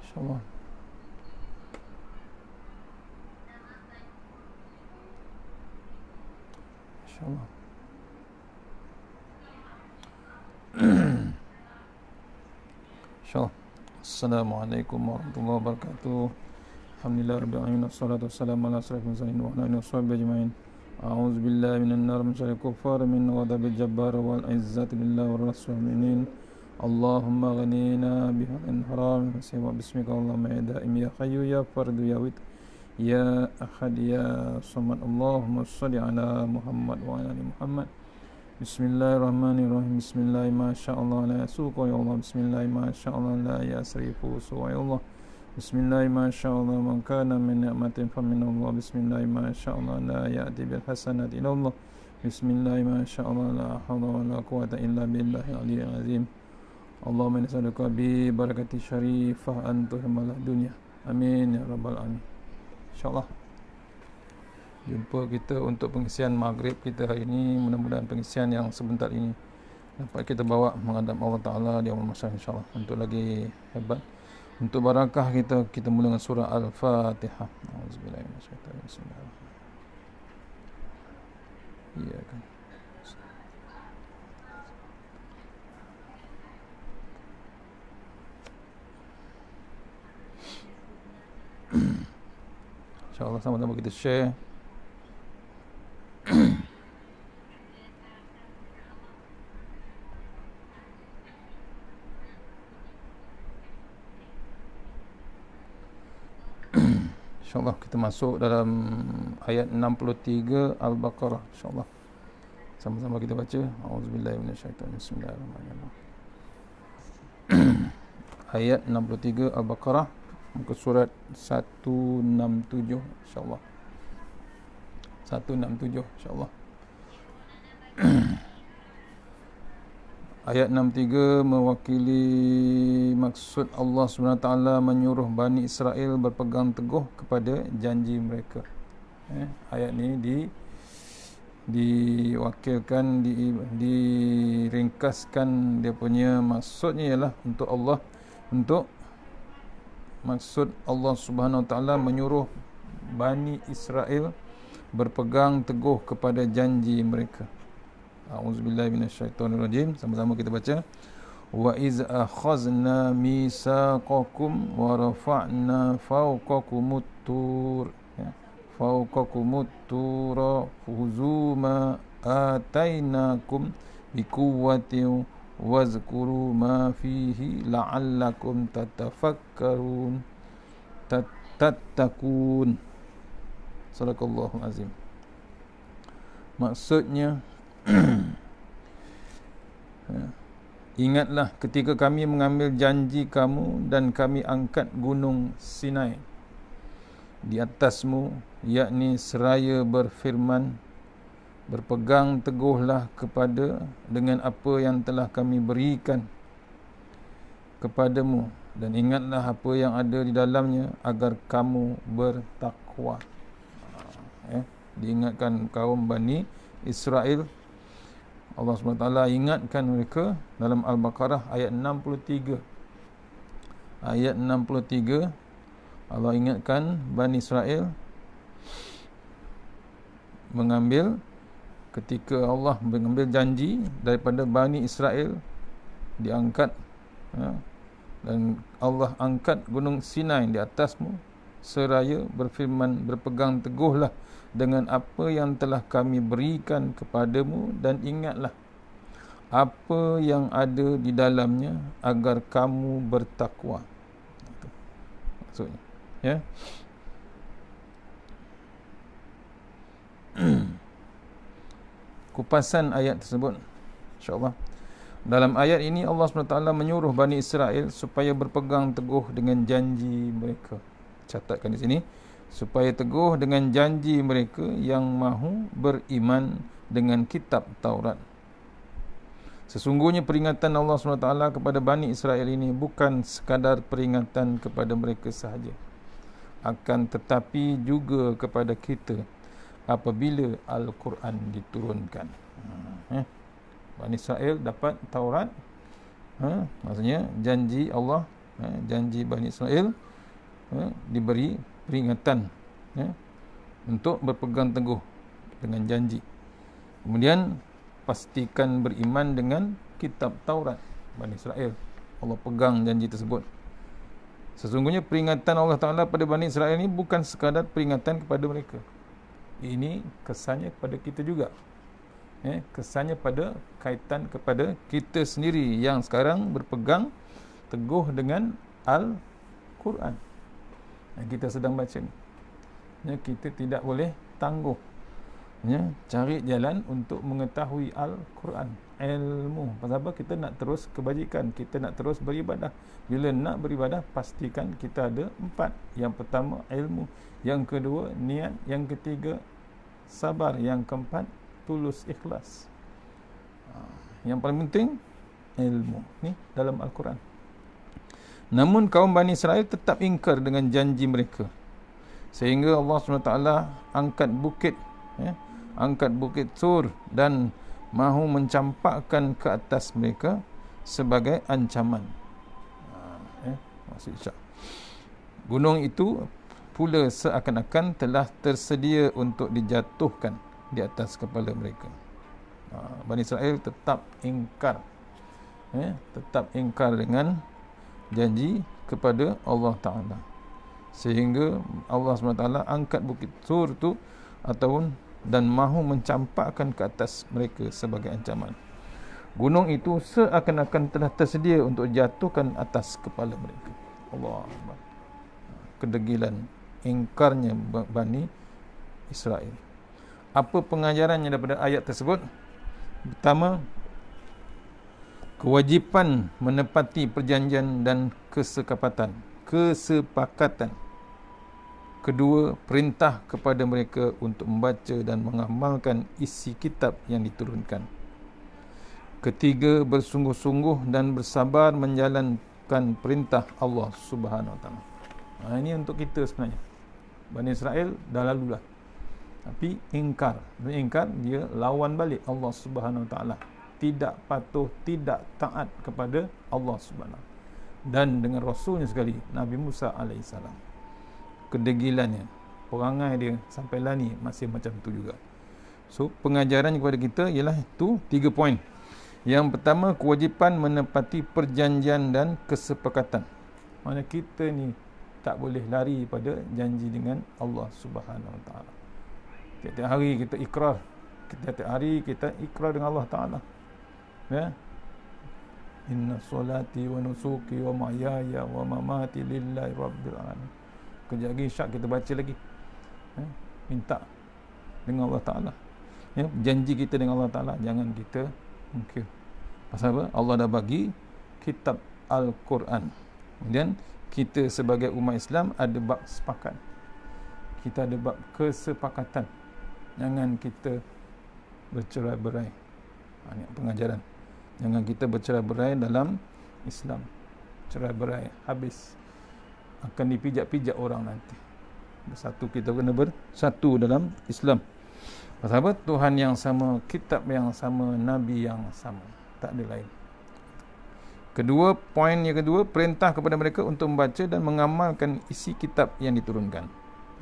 InsyaAllah. InsyaAllah. InsyaAllah. Assalamualaikum warahmatullahi wabarakatuh. Alhamdulillah rabbil alamin, wassalatu wassalamu ala asyrafil mursalin wa ala alihi washabbihi ajmain. A'udzu billahi minan nar min syarril kuffar min ghadabil jabbar wal izzati lillahi war rasulin. Allahumma ghanina bihadin haram wa bismika Allahumma ya daim ya hayyu ya fardu ya wit ya ahad ya samad. Allahumma shalli ala Muhammad wa ala ali Muhammad. Bismillahirrahmanirrahim. Bismillah masyaallah la yasuqa ya Allah. Bismillah masyaallah la yasrifu su'a ya Allah. Bismillah masyaallah man kana min ni'matin fa min Allah. Bismillah masyaallah la ya'ti bil hasanati illa Allah. Bismillah masyaallah la hawla wa la quwwata illa billahil aliyyil azim. Allahumma nas'aluka bi barakati syarifah an tuhmalah dunya. Amin ya rabbal alamin. Insyaallah jumpa kita untuk pengisian maghrib kita hari ini. Mudah-mudahan pengisian yang sebentar ini dapat kita bawa menghadap Allah Ta'ala di awal masa, insyaAllah. Untuk lagi hebat, untuk barakah kita mula dengan surah Al-Fatihah. Auzubillahiminasyaitanir rajim. Iya kan. InsyaAllah sama-sama kita share. InsyaAllah kita masuk dalam ayat 63 Al-Baqarah. InsyaAllah sama-sama kita baca. Auzubillahiminasyaitanir rajim. Bismillahirrahmanirrahim. Ayat 63 Al-Baqarah, muka surat 167, insyaAllah. 167, insyaAllah. Ayat 63 mewakili maksud Allah SWT menyuruh Bani Israel berpegang teguh kepada janji mereka. Ayat ni diwakilkan, diringkaskan, dia punya maksudnya ialah untuk maksud Allah Subhanahu Wa Taala menyuruh Bani Israel berpegang teguh kepada janji mereka. A'udzubillahi minasyaitonirrajim. Sama-sama kita baca. Wa iz akhazna mitsaqakum wa rafa'na fawqakumut tur. Fawqakumut tura khuzu ma atainakum biquwwatin wazkuru ma fihi la'allakum tatafakkarun tattaqun. Sadaqallahul azim. Maksudnya ingatlah ketika kami mengambil janji kamu dan kami angkat gunung Sinai di atasmu, yakni seraya berfirman, berpegang teguhlah kepada dengan apa yang telah kami berikan kepadamu dan ingatlah apa yang ada di dalamnya agar kamu bertakwa. Diingatkan kaum Bani Israel. Allah SWT ingatkan mereka dalam Al-Baqarah ayat 63. Ayat 63 Allah ingatkan Bani Israel ketika Allah mengambil janji daripada Bani Israel diangkat, dan Allah angkat gunung Sinai di atasmu seraya berfirman, berpegang teguhlah dengan apa yang telah kami berikan kepadamu dan ingatlah apa yang ada di dalamnya agar kamu bertakwa. Itu maksudnya, ya. Kupasan ayat tersebut, insyaAllah. Dalam ayat ini Allah SWT menyuruh Bani Israel supaya berpegang teguh dengan janji mereka. Catatkan di sini, supaya teguh dengan janji mereka yang mahu beriman dengan kitab Taurat. Sesungguhnya peringatan Allah SWT kepada Bani Israel ini bukan sekadar peringatan kepada mereka sahaja, akan tetapi juga kepada kita apabila Al-Quran diturunkan. Bani Israel dapat Taurat, maksudnya janji Allah janji Bani Israel diberi peringatan untuk berpegang teguh dengan janji. Kemudian pastikan beriman dengan kitab Taurat Bani Israel. Allah pegang janji tersebut. Sesungguhnya peringatan Allah Ta'ala pada Bani Israel ini bukan sekadar peringatan kepada mereka. Ini kesannya kepada kita juga. Kesannya pada kaitan kepada kita sendiri yang sekarang berpegang teguh dengan Al-Quran. Kita sedang baca ni. Kita tidak boleh tangguh. Cari jalan untuk mengetahui Al-Quran, ilmu. Pasal apa? Kita nak terus kebajikan, kita nak terus beribadah. Bila nak beribadah, pastikan kita ada 4. Yang pertama ilmu, yang kedua niat, yang ketiga sabar, yang keempat tulus ikhlas. Yang paling penting ilmu ni dalam Al-Quran. Namun kaum Bani Israel tetap ingkar dengan janji mereka, sehingga Allah SWT angkat bukit Tur dan mahu mencampakkan ke atas mereka sebagai ancaman. Maksud Isyak. Gunung itu pula seakan-akan telah tersedia untuk dijatuhkan di atas kepala mereka. Bani Israel tetap ingkar, tetap ingkar dengan janji kepada Allah Ta'ala, sehingga Allah SWT angkat bukit Tur tu dan mahu mencampakkan ke atas mereka sebagai ancaman. Gunung itu seakan-akan telah tersedia untuk jatuhkan atas kepala mereka. Allah Akbar. Kedegilan, ingkarnya Bani Israel. Apa pengajarannya daripada ayat tersebut? Pertama, kewajipan menepati perjanjian dan kesepakatan. Kedua, perintah kepada mereka untuk membaca dan mengamalkan isi kitab yang diturunkan. Ketiga, bersungguh-sungguh dan bersabar menjalankan perintah Allah Subhanahu Wa Taala. Ini untuk kita sebenarnya. Bani Israel dah lalulah, tapi ingkar. Dia lawan balik Allah Subhanahu Wa Taala. Tidak patuh, tidak taat kepada Allah Subhanahu dan dengan Rasulnya sekali, Nabi Musa alaihissalam. Kedegilannya, perangai dia sampai lah ni masih macam tu juga. So pengajaran kepada kita ialah itu 3 poin. Yang pertama, kewajipan menepati perjanjian dan kesepakatan. Maksudnya kita ni tak boleh lari pada janji dengan Allah Subhanahu Wa Taala. Tiap-tiap hari kita ikrar, tiap-tiap hari kita ikrar dengan Allah Taala. Inna solati wa nusuki wa mahyaya wa mamati lillahi rabbil alamin. Kejap lagi syak kita baca lagi, minta dengan Allah Ta'ala, janji kita dengan Allah Ta'ala jangan kita mungkir. Pasal apa? Allah dah bagi kitab Al-Quran. Kemudian kita sebagai umat Islam ada bab sepakat, kita ada bab kesepakatan. Jangan kita bercerai-berai. Ini pengajaran. Jangan kita bercerai-berai dalam Islam. Cerai-berai habis akan dipijak-pijak orang nanti. Bersatu, kita kena bersatu dalam Islam. Pasal apa? Tuhan yang sama, kitab yang sama, Nabi yang sama, tak ada lain. Poin yang kedua, perintah kepada mereka untuk membaca dan mengamalkan isi kitab yang diturunkan.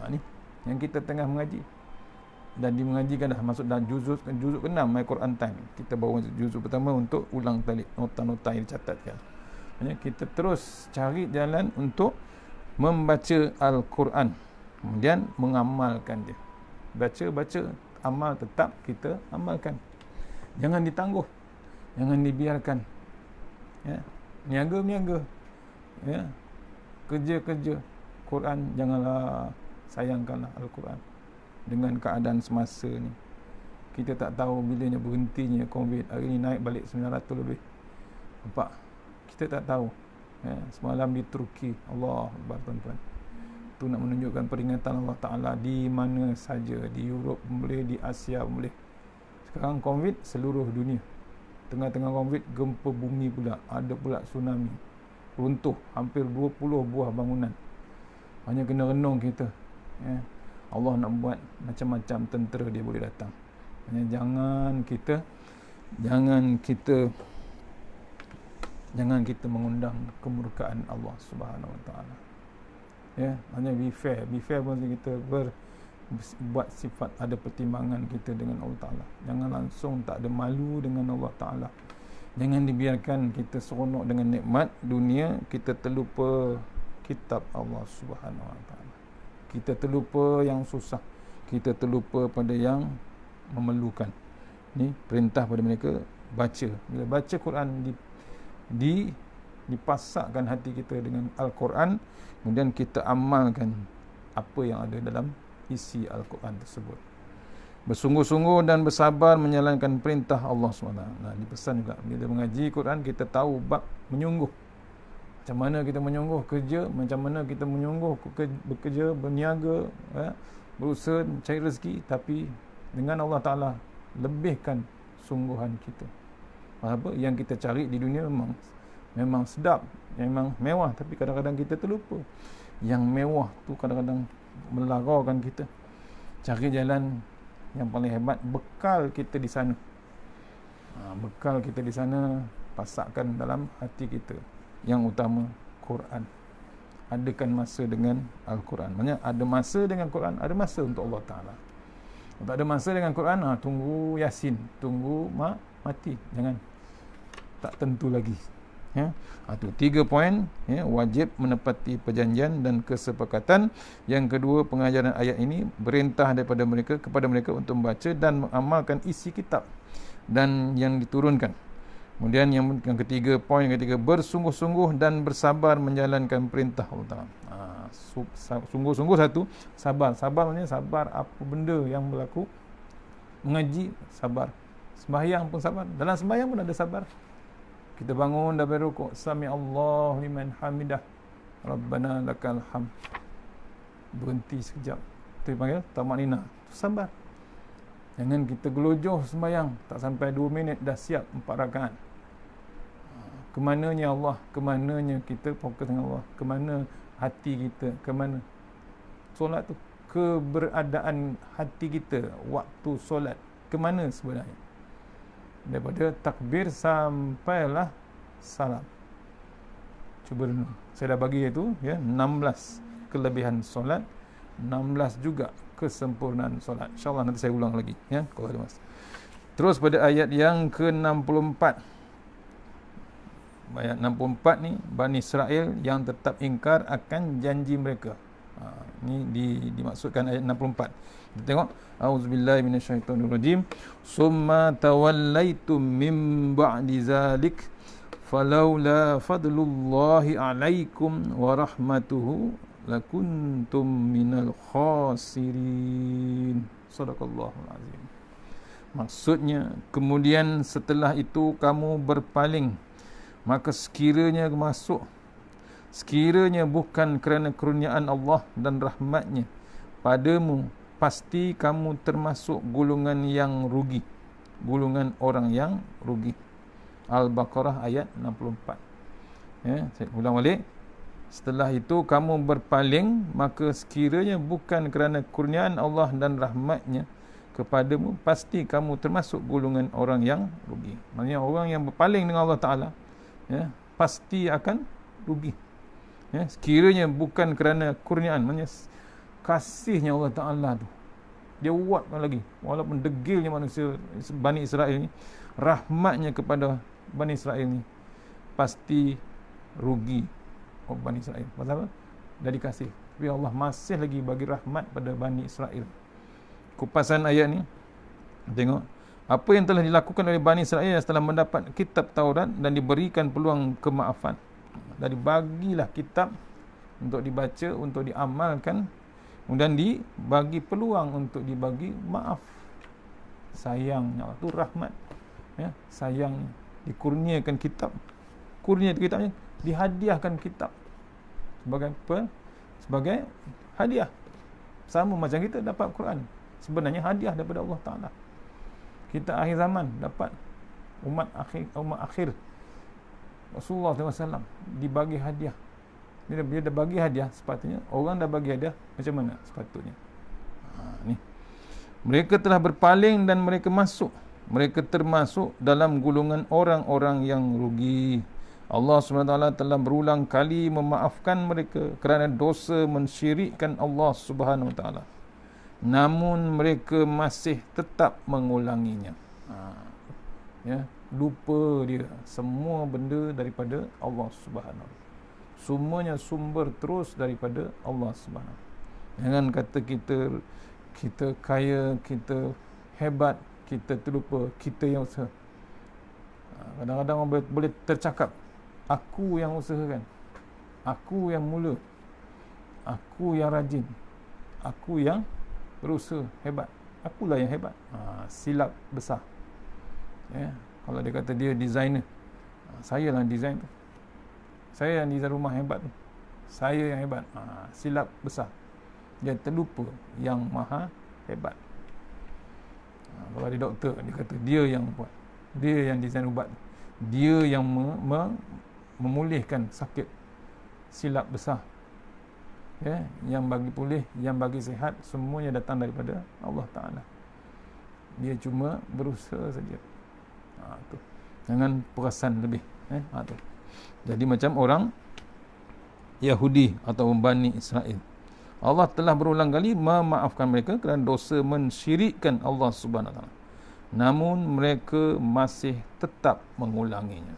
Ni yang kita tengah mengaji. Dan mengajikan dah masuk dalam juzuk ke-6 My Quran Time. Kita bawa juzuk pertama untuk ulang talik nota-nota yang dicatatkan. Kita terus cari jalan untuk membaca Al-Quran, kemudian mengamalkan dia. Baca, amal tetap kita amalkan. Jangan ditangguh, jangan dibiarkan. Niaga, kerja. Quran, janganlah, sayangkanlah Al-Quran. Dengan keadaan semasa ni, kita tak tahu bilanya berhentinya COVID. Hari ni naik balik 900 lebih. Nampak? Kita tak tahu. Semalam di Turki, Allah Akbar tuan-tuan, itu nak menunjukkan peringatan Allah Ta'ala di mana saja. Di Europe boleh, di Asia boleh. Sekarang COVID seluruh dunia. Tengah-tengah COVID, gempa bumi pula, ada pula tsunami, runtuh hampir 20 buah bangunan. Hanya kena renung kita, Allah nak buat macam-macam tentera dia boleh datang. Hanya jangan kita Jangan kita mengundang kemurkaan Allah Subhanahu Wa Taala. Ya, hanya be fair pun kita buat sifat ada pertimbangan kita dengan Allah Taala. Jangan langsung tak ada malu dengan Allah Taala. Jangan dibiarkan kita seronok dengan nikmat dunia, kita terlupa kitab Allah Subhanahu Wa Taala. Kita terlupa yang susah, kita terlupa pada yang memerlukan. Ni perintah pada mereka, baca. Bila baca Quran dipasakkan hati kita dengan Al-Quran, kemudian kita amalkan apa yang ada dalam isi Al-Quran tersebut. Bersungguh-sungguh dan bersabar menjalankan perintah Allah SWT. Nah, dipesan juga bila mengaji Quran, kita tahu bab menyungguh. Macam mana kita menyungguh kerja, macam mana kita menyungguh bekerja, berniaga, berusaha cari rezeki, tapi dengan Allah Ta'ala lebihkan sungguhan kita. Apa yang kita cari di dunia memang sedap, memang mewah, tapi kadang-kadang kita terlupa. Yang mewah tu kadang-kadang melaraukan kita. Cari jalan yang paling hebat, bekal kita di sana. Bekal kita di sana pasakkan dalam hati kita. Yang utama Quran. Adakan masa dengan Al-Quran. Maksudnya ada masa dengan Quran, ada masa untuk Allah Ta'ala. Tak ada masa dengan Quran, tunggu Yasin, tunggu mati. Jangan, tak tentu lagi. Itu 3 poin. Wajib menepati perjanjian dan kesepakatan. Yang kedua, pengajaran ayat ini perintah kepada mereka untuk membaca dan mengamalkan isi kitab dan yang diturunkan. Kemudian yang ketiga, poin yang ketiga, bersungguh-sungguh dan bersabar menjalankan perintah Allah. Sungguh-sungguh satu, sabar. Sabar maksudnya sabar apa benda yang berlaku. Mengaji, sabar. Sembahyang pun sabar. Dalam sembahyang pun ada sabar. Kita bangun dari rukuk, sami Allahu liman hamidah, Rabbana lakal hamd. Berhenti sekejap. Itu dipanggil tamanina. Sabar. Jangan kita gelojoh sembahyang, tak sampai 2 minit dah siap 4 rakaat. Kemananya Allah? Kemananya kita fokus dengan Allah? Kemana hati kita? Kemana solat tu? Keberadaan hati kita waktu solat kemana sebenarnya? Daripada takbir sampailah salam. Cuba renung. Saya dah bagi itu 16 kelebihan solat, 16 juga kesempurnaan solat. InsyaAllah nanti saya ulang lagi kalau ada masa. Terus pada ayat yang ke-64. Ayat 64 ni, Bani Israel yang tetap ingkar akan janji mereka. Ini dimaksudkan ayat 64. Kita tengok, auzubillahi minasyaitonirrajim, summa tawallaitum min ba'di zalik falaula fadlullahi alaikum wa rahmatuhu lakuntum minal khasirin. Sadaqallahul azim. Maksudnya, kemudian setelah itu kamu berpaling, maka sekiranya bukan kerana kurniaan Allah dan rahmatnya padamu, pasti kamu termasuk golongan yang rugi, golongan orang yang rugi. Al-Baqarah ayat 64. Saya ulang balik. Setelah itu kamu berpaling, maka sekiranya bukan kerana kurniaan Allah dan rahmatnya kepadamu, pasti kamu termasuk golongan orang yang rugi. Maksudnya orang yang berpaling dengan Allah Ta'ala pasti akan rugi. Sekiranya bukan kerana kurniaan, maksudnya kasihnya Allah Ta'ala tu, dia buatkan lagi, walaupun degilnya manusia Bani Israel ni, rahmatnya kepada Bani Israel ni, pasti rugi Bani Israel. Pasal apa? Dah dikasih, tapi Allah masih lagi bagi rahmat pada Bani Israel. Kupasan ayat ni, tengok apa yang telah dilakukan oleh Bani Israel setelah mendapat kitab Taurat dan diberikan peluang kemaafan. Dan dibagilah kitab untuk dibaca, untuk diamalkan, kemudian dibagi peluang untuk dibagi maaf. Sayangnya itu rahmat, sayangnya dikurniakan kitab, kitabnya, dihadiahkan kitab sebagai apa? Sebagai hadiah. Sama macam kita dapat Quran, sebenarnya hadiah daripada Allah Ta'ala. Kita akhir zaman dapat umat akhir Rasulullah SAW dibagi hadiah. Bila dah bagi hadiah, sepatutnya orang dah bagi hadiah macam mana sepatutnya. Ni mereka telah berpaling dan mereka termasuk dalam golongan orang-orang yang rugi. Allah SWT telah berulang kali memaafkan mereka kerana dosa mensyirikkan Allah SWT. Namun mereka masih tetap mengulanginya. Ya, lupa dia semua benda daripada Allah SWT. Semuanya sumber terus daripada Allah SWT. Jangan kata kita kaya, kita hebat, kita terlupa kita yang usaha. Kadang-kadang orang boleh tercakap, aku yang usahakan, aku yang mula, aku yang rajin, aku yang berusaha hebat, akulah yang hebat. Silap besar. Ya, kalau dia kata dia designer, saya lah design tu, saya yang design rumah hebat tu, saya yang hebat. Silap besar. Dia terlupa yang maha hebat. Kalau dia doktor, dia kata dia yang buat, dia yang design ubat, dia yang memulihkan sakit. Silap besar. Ya, yang bagi pulih, yang bagi sihat, semuanya datang daripada Allah Ta'ala. Dia cuma berusaha saja. Tu. Jangan perasan lebih. Tu. Jadi macam orang Yahudi atau Bani Israel, Allah telah berulang kali memaafkan mereka kerana dosa mensyirikkan Allah SWT. Namun mereka masih tetap mengulanginya.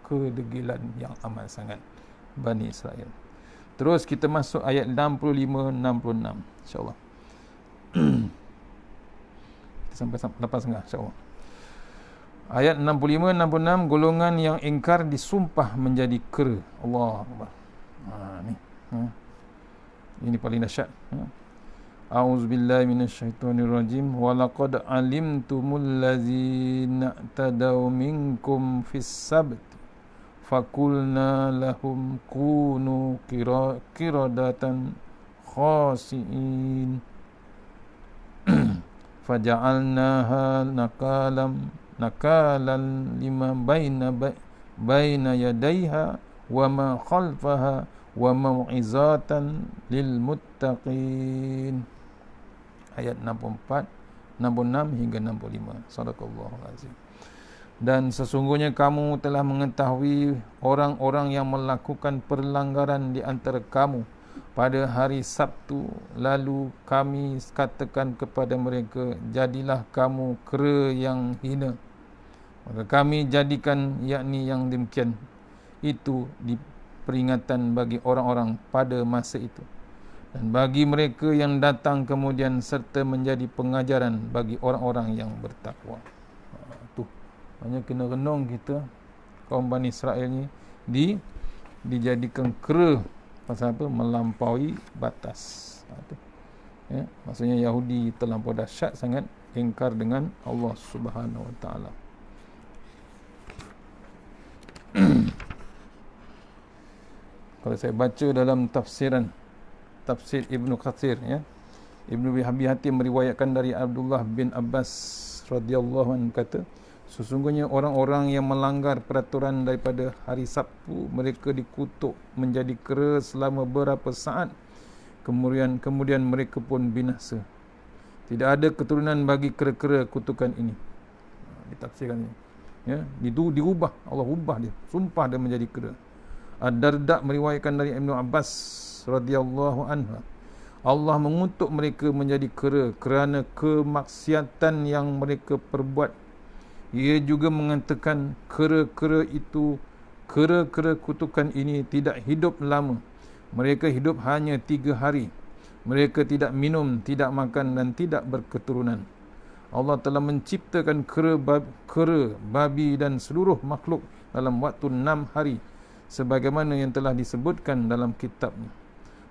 Kedegilan yang amat sangat Bani Israel. Terus kita masuk ayat 65-66, insyaAllah. Kita sampai 8.30, insyaAllah. Ayat 65-66, golongan yang ingkar disumpah menjadi kera. Allah Akbar. Ni. Ini paling dahsyat. A'udzubillahi minasyaitonirrajim. Walaqad alimtumul ladzina tadaw minkum fis sabt fakulna lahum kunu qiradatan khasiin faja'alnaha nakalan lima baina yadayha wa ma khalfaha wa mau'izatan lil muttaqin. Ayat 64, 66 hingga 65. Sadaqallahul azim. Dan sesungguhnya kamu telah mengetahui orang-orang yang melakukan perlanggaran di antara kamu pada hari Sabtu, lalu kami katakan kepada mereka, jadilah kamu kera yang hina. Maka kami jadikan yakni yang demikian itu di peringatan bagi orang-orang pada masa itu dan bagi mereka yang datang kemudian, serta menjadi pengajaran bagi orang-orang yang bertakwa. Tu hanya kena renung kita, kaum Bani Israel ni dijadikan kera pasal apa? Melampaui batas. Tu. Ya, maksudnya Yahudi terlampau dahsyat sangat ingkar dengan Allah Subhanahu Wa Taala. Kalau saya baca dalam tafsir Ibnu Katsir, ya, Ibnu Abi Hatim meriwayatkan dari Abdullah bin Abbas radhiyallahu anhu kata, sesungguhnya orang-orang yang melanggar peraturan daripada hari Sabtu, mereka dikutuk menjadi kera selama beberapa saat, kemudian mereka pun binasa. Tidak ada keturunan bagi kera-kera kutukan ini. Ditafsirkan ini. Ya, itu diubah, Allah ubah dia, sumpah dia menjadi kera. Ad-Darda meriwayatkan dari Ibnu Abbas radhiyallahu anhu, Allah mengutuk mereka menjadi kera kerana kemaksiatan yang mereka perbuat. Ia juga mengatakan kera-kera kutukan ini tidak hidup lama. Mereka hidup hanya 3 hari. Mereka tidak minum, tidak makan dan tidak berketurunan. Allah telah menciptakan kera, babi dan seluruh makhluk dalam waktu 6 hari, sebagaimana yang telah disebutkan dalam kitabnya.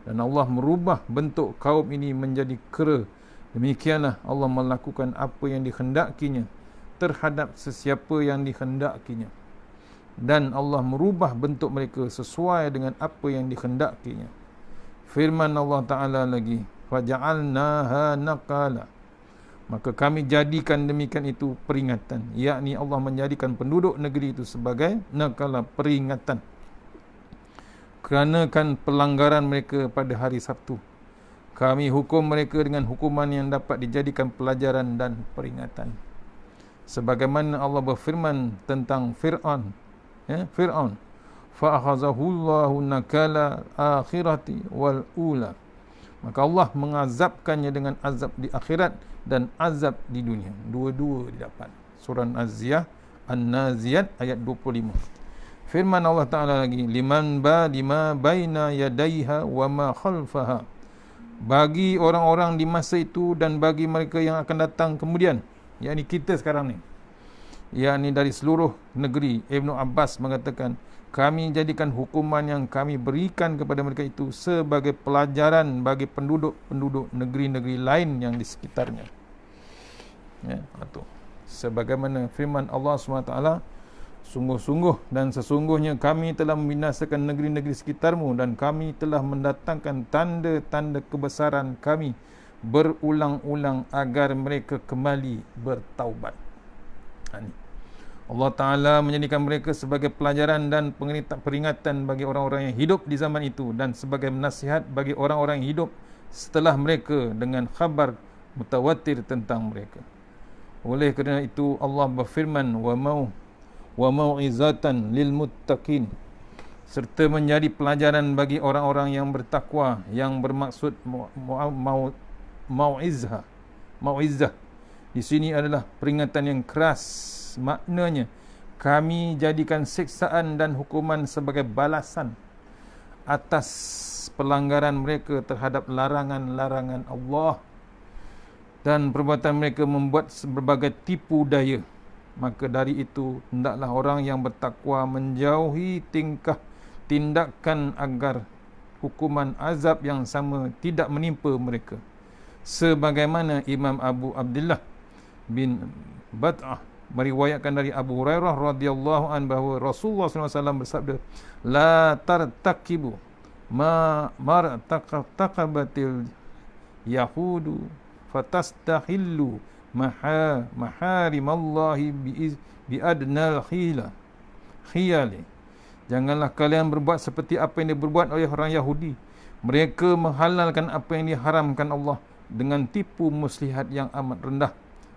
Dan Allah merubah bentuk kaum ini menjadi kera. Demikianlah Allah melakukan apa yang dikhendakinya terhadap sesiapa yang dikhendakinya. Dan Allah merubah bentuk mereka sesuai dengan apa yang dikhendakinya. Firman Allah Ta'ala lagi, faja'alnaha naqala, maka kami jadikan demikian itu peringatan, yakni Allah menjadikan penduduk negeri itu sebagai naqala, peringatan kerana kan pelanggaran mereka pada hari Sabtu. Kami hukum mereka dengan hukuman yang dapat dijadikan pelajaran dan peringatan. Sebagaimana Allah berfirman tentang Fir'aun, ya, Fir'aun, fa akhazahullahu nakala akhirati wal ula. Maka Allah mengazabkannya dengan azab di akhirat dan azab di dunia. Dua-dua didapat. Surah An-Naziyat ayat 25. Firman Allah Ta'ala lagi, liman lima baina yadaiha wa ma khalfaha. Bagi orang-orang di masa itu dan bagi mereka yang akan datang kemudian, yakni kita sekarang ni, yakni dari seluruh negeri. Ibnu Abbas mengatakan, kami jadikan hukuman yang kami berikan kepada mereka itu sebagai pelajaran bagi penduduk-penduduk negeri-negeri lain yang di sekitarnya. Ya, itu. Sebagaimana firman Allah SWT, sungguh-sungguh dan sesungguhnya kami telah membinasakan negeri-negeri sekitarmu dan kami telah mendatangkan tanda-tanda kebesaran kami berulang-ulang agar mereka kembali bertaubat. Ini. Allah Ta'ala menjadikan mereka sebagai pelajaran dan peringatan bagi orang-orang yang hidup di zaman itu dan sebagai nasihat bagi orang-orang yang hidup setelah mereka dengan khabar mutawatir tentang mereka. Oleh kerana itu Allah berfirman, wa mau'izatan lil muttaqin, serta menjadi pelajaran bagi orang-orang yang bertakwa, yang bermaksud mau'izah di sini adalah peringatan yang keras. Maknanya kami jadikan siksaan dan hukuman sebagai balasan atas pelanggaran mereka terhadap larangan-larangan Allah dan perbuatan mereka membuat berbagai tipu daya. Maka dari itu hendaklah orang yang bertakwa menjauhi tindakan agar hukuman azab yang sama tidak menimpa mereka. Sebagaimana Imam Abu Abdullah bin Bad'ah meriwayatkan dari Abu Hurairah radhiyallahu an bahawa Rasulullah SAW bersabda, la tartakibu ma martaqabatil yahudu fatastahillu maharimallahi bi adnal khiyali. Janganlah kalian berbuat seperti apa yang diperbuat oleh orang Yahudi. Mereka menghalalkan apa yang diharamkan Allah dengan tipu muslihat yang amat rendah.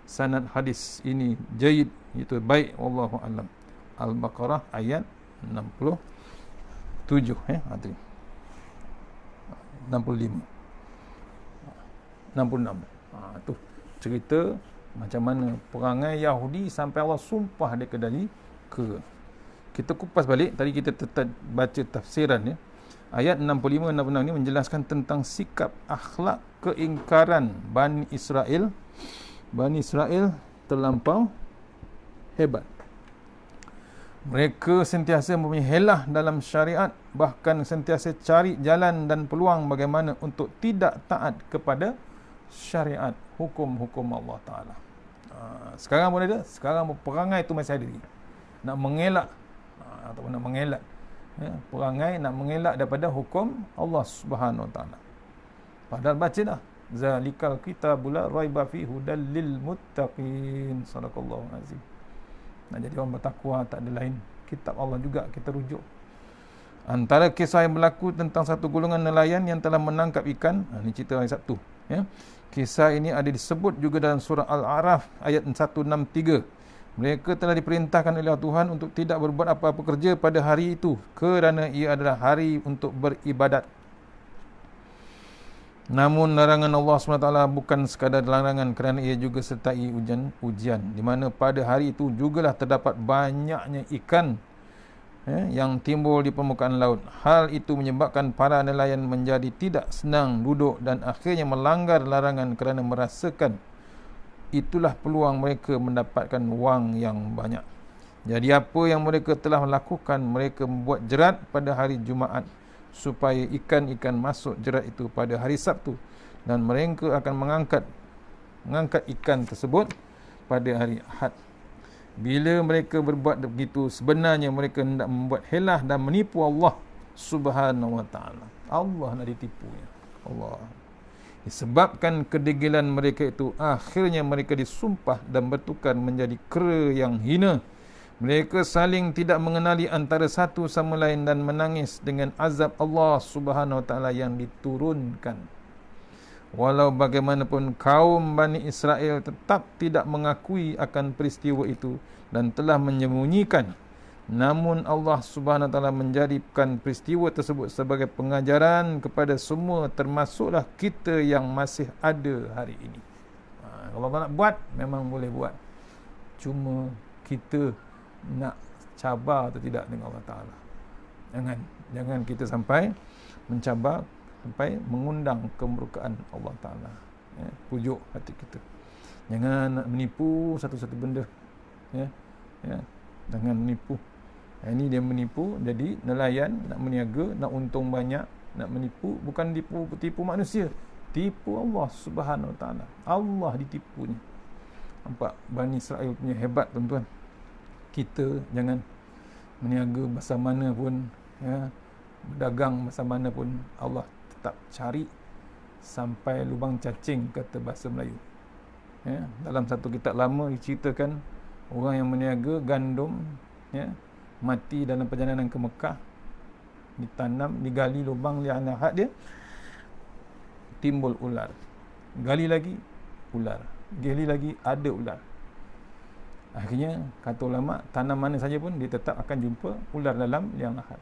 Sanad hadis ini jayyid, itu baik, wallahu alam. Al-Baqarah ayat 67 65 66. Tu cerita macam mana perangai Yahudi sampai Allah sumpah dia kedali ke. Kita kupas balik, tadi kita baca tafsiran ya. Ayat 65 66 ni menjelaskan tentang sikap akhlak keingkaran Bani Israel. Bani Israel terlampau hebat. Mereka sentiasa mempunyai helah dalam syariat, bahkan sentiasa cari jalan dan peluang bagaimana untuk tidak taat kepada syariat, hukum-hukum Allah Ta'ala. Sekarang pun ada, sekarang perangai itu masih ada. Nak mengelak ataupun nak mengelak ya, perangai nak mengelak daripada hukum Allah Subhanahu Wa Ta'ala. Padahal baca dah, zalikal kitabul la raiba fihi hudal lil muttaqin. Sadaqallahu azim. Nak jadi orang bertakwa tak ada lain, kitab Allah juga kita rujuk. Antara kisah yang berlaku tentang satu golongan nelayan yang telah menangkap ikan, ini cerita hari Sabtu ya. Kisah ini ada disebut juga dalam surah Al-A'raf ayat 163. Mereka telah diperintahkan oleh Tuhan untuk tidak berbuat apa-apa kerja pada hari itu kerana ia adalah hari untuk beribadat. Namun larangan Allah SWT bukan sekadar larangan, kerana ia juga sertai ujian, di mana pada hari itu jugalah terdapat banyaknya ikan yang timbul di permukaan laut. Hal itu menyebabkan para nelayan menjadi tidak senang duduk dan akhirnya melanggar larangan kerana merasakan itulah peluang mereka mendapatkan wang yang banyak. Jadi apa yang mereka telah lakukan, mereka membuat jerat pada hari Jumaat supaya ikan-ikan masuk jerat itu pada hari Sabtu, dan mereka akan mengangkat ikan tersebut pada hari Ahad. Bila mereka berbuat begitu, sebenarnya mereka hendak membuat helah dan menipu Allah Subhanahu Wa Ta'ala. Allah nak ditipunya. Allah. Disebabkan kedegilan mereka itu, akhirnya mereka disumpah dan bertukar menjadi kera yang hina. Mereka saling tidak mengenali antara satu sama lain dan menangis dengan azab Allah Subhanahu Wa Ta'ala yang diturunkan. Walau bagaimanapun kaum Bani Israel tetap tidak mengakui akan peristiwa itu dan telah menyembunyikan Namun Allah Subhanahu Wa Taala menjadikan peristiwa tersebut sebagai pengajaran kepada semua, termasuklah kita yang masih ada hari ini. Kalau Allah nak buat, memang boleh buat. Cuma kita nak cabar atau tidak dengan Allah Taala. Jangan kita sampai mencabar, sampai mengundang kemurkaan Allah Taala. Pujuk hati kita. Jangan nak menipu satu-satu benda. Jangan menipu. Ini dia menipu, jadi nelayan nak meniaga, nak untung banyak, nak menipu, bukan tipu manusia, tipu Allah Subhanahu Wa Taala. Allah ditipu ni. Nampak Bani Israel punya hebat, tuan-tuan. Kita jangan meniaga bahasa mana pun, berdagang bahasa mana pun, Allah tetap cari sampai lubang cacing, kata bahasa Melayu. Dalam satu kitab lama diceritakan orang yang meniaga gandum, mati dalam perjalanan ke Mekah, ditanam, digali lubang liang lahat dia, timbul ular. Gali lagi, ular. Gali lagi, ada ular. Akhirnya kata ulama, tanam mana saja pun dia tetap akan jumpa ular dalam liang lahat.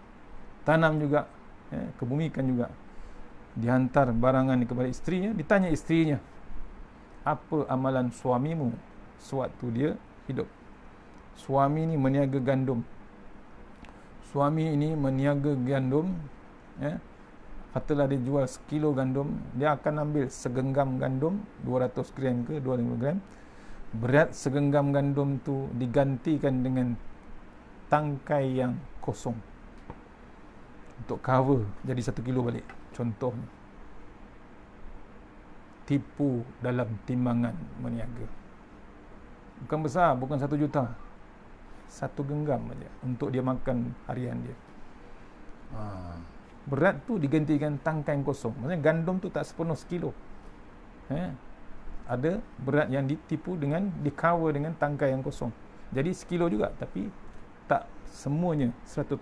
Tanam juga, kebumikan juga. Dihantar barangan kepada isterinya, ditanya isterinya, apa amalan suamimu sewaktu dia hidup? Suami ni meniaga gandum. Suami ini meniaga gandum, katalah dia jual sekilo gandum, dia akan ambil segenggam gandum, 200 gram ke 250 gram. Berat segenggam gandum tu digantikan dengan tangkai yang kosong untuk cover jadi 1 kilo balik. Contohnya, tipu dalam timbangan meniaga. Bukan besar, bukan 1 juta, 1 genggam aja untuk dia makan harian dia. Berat tu digantikan tangkai yang kosong. Maksudnya gandum tu tak sepenuh sekilo. Ada berat yang ditipu dengan, di cover dengan tangkai yang kosong. Jadi sekilo juga, tapi tak semuanya 100%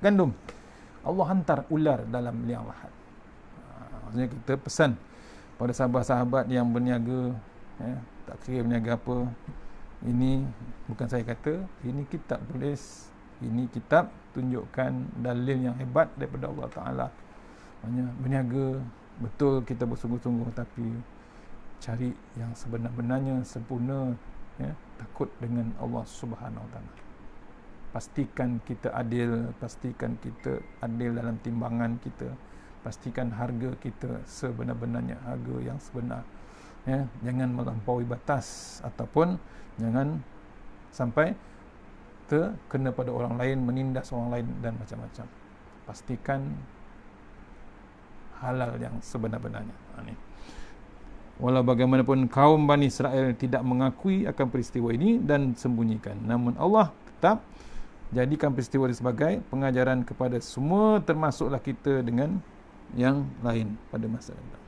gandum. Allah hantar ular dalam liang lahat. Maksudnya kita pesan pada sahabat-sahabat yang berniaga, tak kira berniaga apa, ini bukan saya kata, ini kitab tulis, ini kitab tunjukkan dalil yang hebat daripada Allah Ta'ala. Maksudnya berniaga, betul kita bersungguh-sungguh, tapi cari yang sebenar-benarnya, sempurna, takut dengan Allah Subhanahu Wa Ta'ala. Pastikan kita adil, pastikan kita adil dalam timbangan kita, pastikan harga kita sebenar-benarnya, harga yang sebenar. Jangan melampaui batas, ataupun jangan sampai terkena pada orang lain, menindas orang lain dan macam-macam. Pastikan halal yang sebenar-benarnya. Walau bagaimanapun kaum Bani Israel tidak mengakui akan peristiwa ini dan sembunyikan, namun Allah tetap jadikan peristiwa ini sebagai pengajaran kepada semua, termasuklah kita dengan yang lain pada masa datang.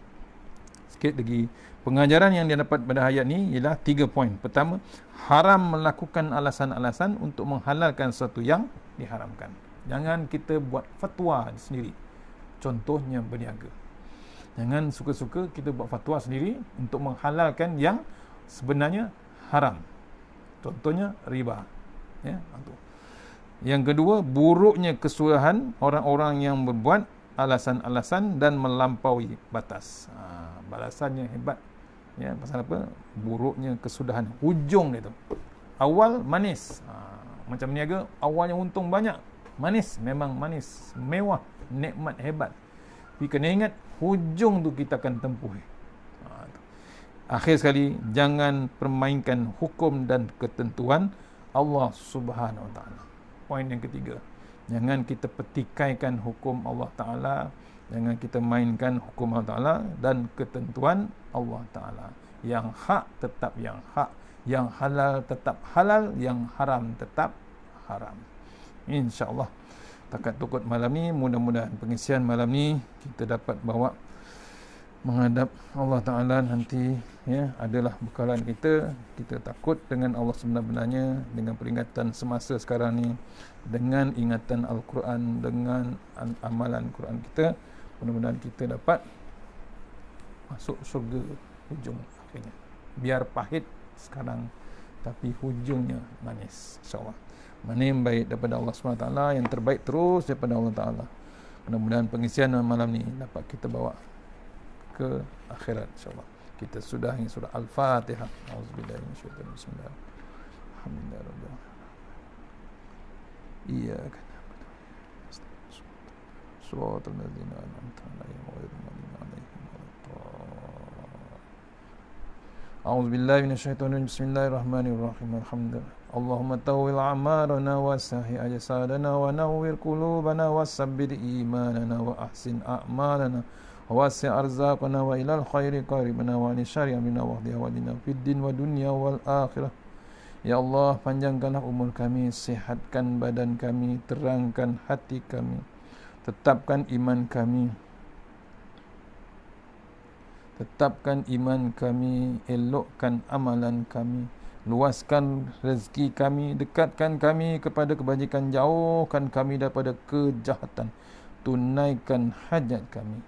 Sikit lagi pengajaran yang dia dapat pada ayat ni ialah 3 poin. Pertama, haram melakukan alasan-alasan untuk menghalalkan sesuatu yang diharamkan. Jangan kita buat fatwa sendiri. Contohnya berniaga. Jangan suka-suka kita buat fatwa sendiri untuk menghalalkan yang sebenarnya haram. Contohnya riba. Yang kedua, buruknya kesuluhan orang-orang yang berbuat alasan-alasan dan melampaui batas. Balasannya hebat. Pasal apa? Buruknya kesudahan. Hujung dia tu. Awal manis. Macam niaga, awalnya untung banyak. Manis, memang manis. Mewah, nikmat hebat. Tapi kena ingat, hujung tu kita akan tempuh. Akhir sekali, jangan permainkan hukum dan ketentuan Allah Subhanahu Wa Ta'ala. Poin yang ketiga, jangan kita petikaikan hukum Allah Ta'ala, jangan kita mainkan hukum Allah Ta'ala dan ketentuan Allah Ta'ala. Yang hak tetap yang hak, yang halal tetap halal, yang haram tetap haram. InsyaAllah takat tukut malam ni, mudah-mudahan pengisian malam ni kita dapat bawa menghadap Allah Ta'ala nanti, adalah bekalan kita. Kita takut dengan Allah sebenar-benarnya, dengan peringatan semasa sekarang ni, dengan ingatan Al-Quran, dengan amalan Quran kita. Mudah-mudahan kita dapat masuk syurga hujung akhirnya. Biar pahit sekarang, tapi hujungnya manis, insyaAllah. Mana yang baik daripada Allah SWT, yang terbaik terus daripada Allah Ta'ala. Mudah-mudahan pengisian malam ni dapat kita bawa ke akhirat, insyaAllah. Kita sudahi surah Al-Fatihah. Auzubillahi minasyaitanir rajim. Bismillah. Alhamdulillah. Iyyaka na'budu wa iyyaka nasta'in. Shiratal ladzina an'amta 'alaihim ghairil maghdubi 'alaihim waladdallin. Auzubillahi minasyaitanir rajim. Bismillahirrahmanirrahim. Alhamdulillah. Allahumma tawwil a'marana wa sahih ajsadana wa nawwir qulubana wa sabbit imanana wa ahsin a'malana wa wasi' arzaqana wa ilal khairi qaribana wa ani syarri amrina wa hdina wa dina fid din wa dunya wal akhirah. Ya Allah, panjangkanlah umur kami, sihatkan badan kami, terangkan hati kami, tetapkan iman kami, elokkan amalan kami, luaskan rezeki kami, dekatkan kami kepada kebajikan, jauhkan kami daripada kejahatan, tunaikan hajat kami.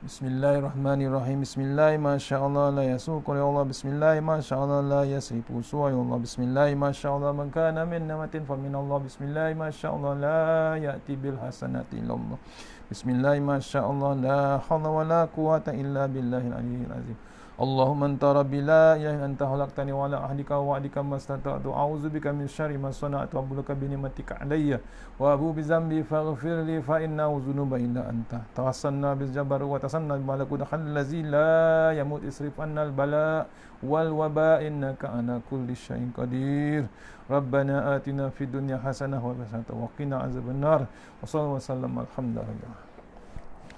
Bismillahirrahmanirrahim. Bismillah, masyaallah, la yasuqu ya Allah. Bismillah, masyaallah, la yasrifu su'a ya Allah. Bismillah, masyaallah, man kana min namatin fa min Allah. Bismillah, masyaallah, la ya'ti bil hasanati illa Allah. Bismillah, masyaallah, la haula wala quwata illa billahil aliyyil azim. Allahumma anta rabbi la ilaha illa anta khalaqtani wa ala ahdika wa wa'dika mastata'tu a'udzu bika min syarri ma sana'tu wa abuluka bi ni'matika alayya wa abu bi dzambi faghfir li fa innahu dzunuba illa anta tawassalna bil jabaru wa tasanna bil malakut allazi la yamut isrif anna al bala wal waba innaka ala kulli syai'in qadir. Rabbana atina fid dunya hasanah wa qina azabannar. Wa sallallahu wasallam alhamdulillah.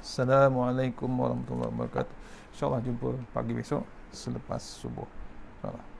Assalamualaikum warahmatullahi wabarakatuh. InsyaAllah jumpa pagi besok selepas subuh. InsyaAllah.